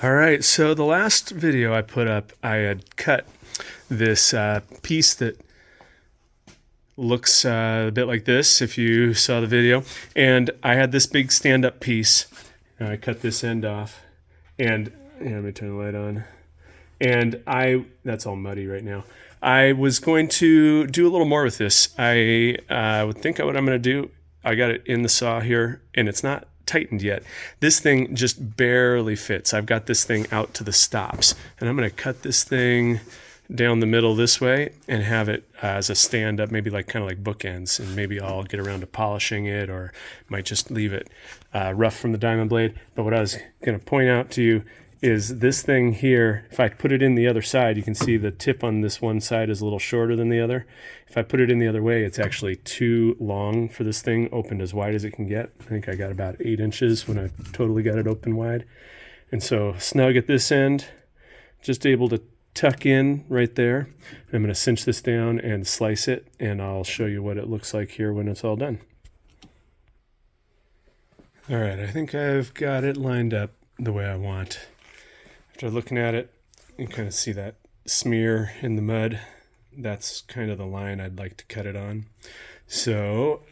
All right, so the last video I put up, I had cut this piece that looks a bit like this, if you saw the video, and I had this big stand-up piece. I cut this end off, and let me turn the light on. And that's all muddy right now. I was going to do a little more with this. I would think what I'm going to do, I got it in the saw here, and it's not tightened yet. This thing just barely fits. I've got this thing out to the stops, and I'm going to cut this thing down the middle this way and have it as a stand-up, maybe kind of like bookends, and maybe I'll get around to polishing it, or might just leave it rough from the diamond blade. But what I was going to point out to you is this thing here. If I put it in the other side, you can see the tip on this one side is a little shorter than the other. If I put it in the other way, it's actually too long for this thing opened as wide as it can get. I think I got about 8 inches when I totally got it open wide. And so snug at this end, just able to tuck in right there. I'm going to cinch this down and slice it, and I'll show you what it looks like here when it's all done. All right, I think I've got it lined up the way I want. After looking at it, you kind of see that smear in the mud. That's kind of the line I'd like to cut it on. So,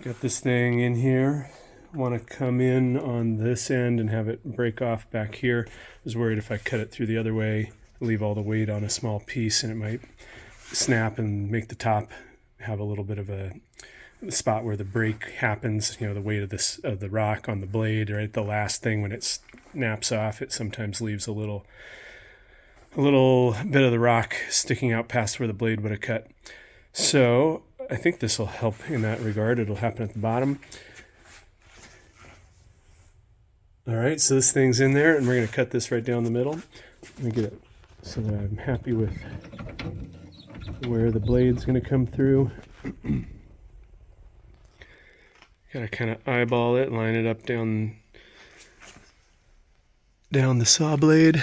got this thing in here. Want to come in on this end and have it break off back here. I was worried if I cut it through the other way, leave all the weight on a small piece, and it might snap and make the top have a little bit of a spot where the break happens. You know, the weight of the rock on the blade, right? The last thing when it snaps off, it sometimes leaves a little bit of the rock sticking out past where the blade would have cut. So I think this will help in that regard. It'll happen at the bottom. All right, so this thing's in there, and we're going to cut this right down the middle. Let me get it so that I'm happy with where the blade's going to come through. Got to kind of eyeball it, line it up down the saw blade.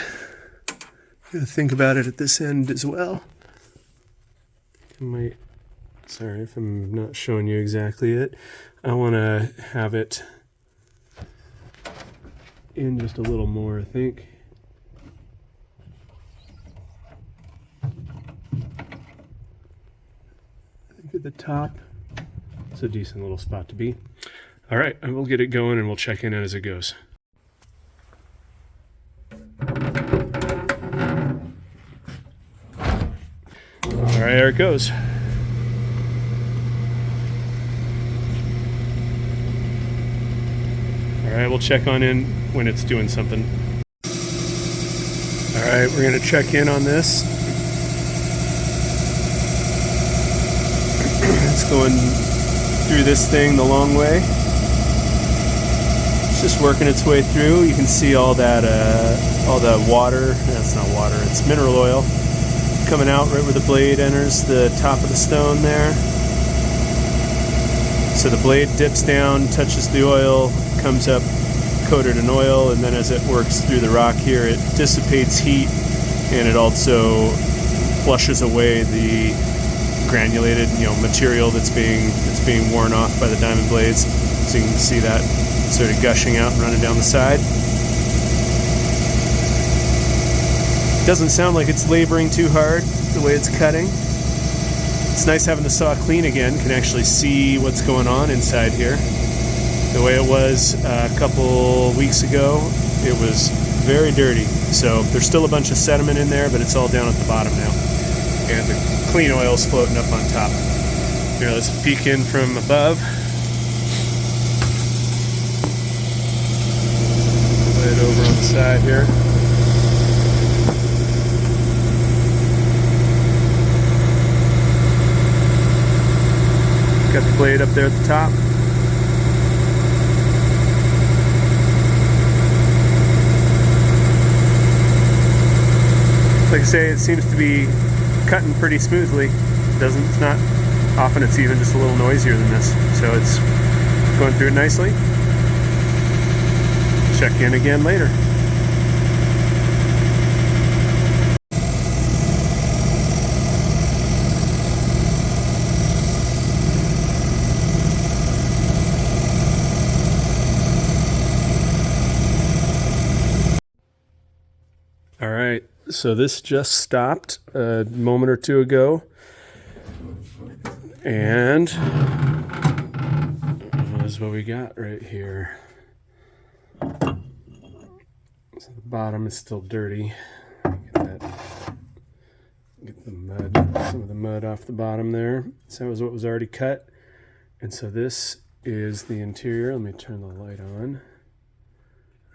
Got to think about it at this end as well. Sorry if I'm not showing you exactly it. I want to have it in just a little more, I think. At the top, it's a decent little spot to be. All right, and we'll get it going, and we'll check in as it goes. All right, there it goes. All right, we'll check on in when it's doing something. All right, we're gonna check in on this. It's going through this thing the long way. It's just working its way through. You can see all that water. That's not water, it's mineral oil coming out right where the blade enters the top of the stone there. So the blade dips down, touches the oil, comes up coated in oil, and then as it works through the rock here, it dissipates heat, and it also flushes away the granulated, material that's being worn off by the diamond blades. So you can see that sort of gushing out and running down the side. Doesn't sound like it's laboring too hard the way it's cutting. It's nice having the saw clean again. Can actually see what's going on inside here. The way it was a couple weeks ago, it was very dirty. So there's still a bunch of sediment in there, but it's all down at the bottom now. And the clean oil's floating up on top. Here, let's peek in from above. Lay it over on the side here. Got the blade up there at the top. Like I say, it seems to be cutting pretty smoothly. It's not often, it's even just a little noisier than this. So it's going through it nicely. Check in again later. All right, so this just stopped a moment or two ago, and this is what we got right here. So the bottom is still dirty. Get the mud, some of the mud off the bottom there. So that was what was already cut. And so this is the interior. Let me turn the light on.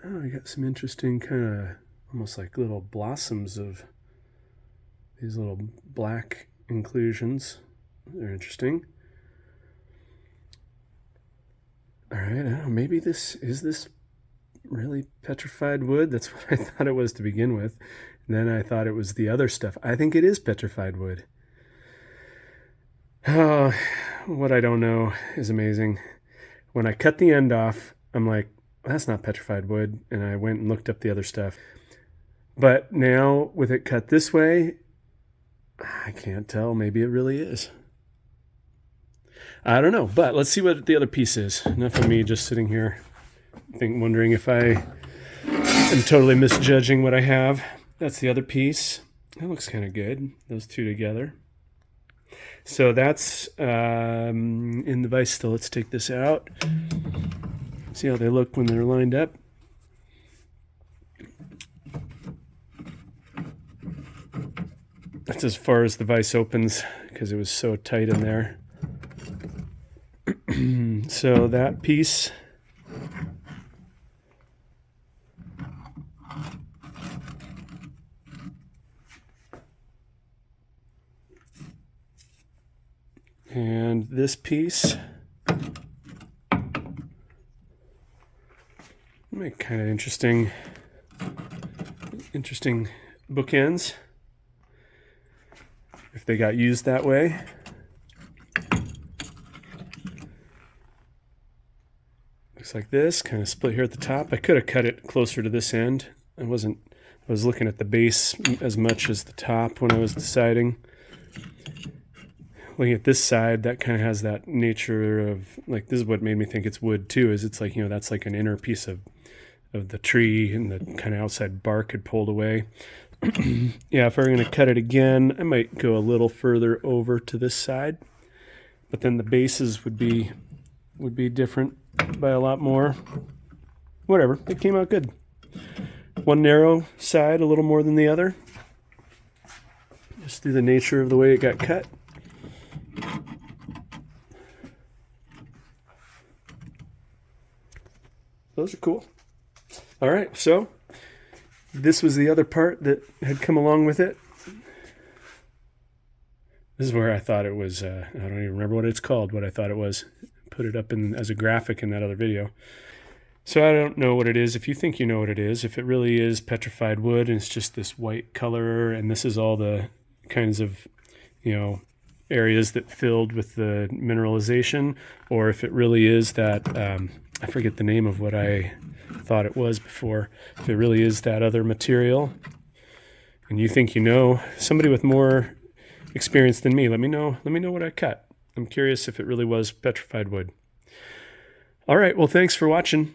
Oh, I got some interesting kind of almost like little blossoms of these little black inclusions. They're interesting. All right, I don't know, maybe this really petrified wood? That's what I thought it was to begin with. And then I thought it was the other stuff. I think it is petrified wood. Oh, what I don't know is amazing. When I cut the end off, I'm like, that's not petrified wood. And I went and looked up the other stuff. But now with it cut this way, I can't tell. Maybe it really is. I don't know, but let's see what the other piece is. Enough of me just sitting here wondering if I am totally misjudging what I have. That's the other piece. That looks kind of good, those two together. So that's in the vise still. Let's take this out. See how they look when they're lined up. That's as far as the vise opens because it was so tight in there. So that piece and this piece make kind of interesting bookends if they got used that way. Looks like this, kind of split here at the top. I could have cut it closer to this end. I was looking at the base as much as the top when I was deciding. Looking at this side, that kind of has that nature of, like, this is what made me think it's wood too, is it's like, you know, that's like an inner piece of the tree and the kind of outside bark had pulled away. Yeah, if I were going to cut it again, I might go a little further over to this side, but then the bases would be different by a lot more. Whatever, it came out good. One narrow side a little more than the other, just through the nature of the way it got cut. Those are cool. All right, so this was the other part that had come along with it. This is where I thought it was, I don't even remember what it's called, what I thought it was. Put it up as a graphic in that other video. So I don't know what it is. If you think you know what it is, if it really is petrified wood and it's just this white color and this is all the kinds of, you know, areas that filled with the mineralization, or if it really is that, I forget the name of what I thought it was before, if it really is that other material and you think you know, somebody with more experience than me, let me know what I cut. I'm curious if it really was petrified wood. All right, well, thanks for watching.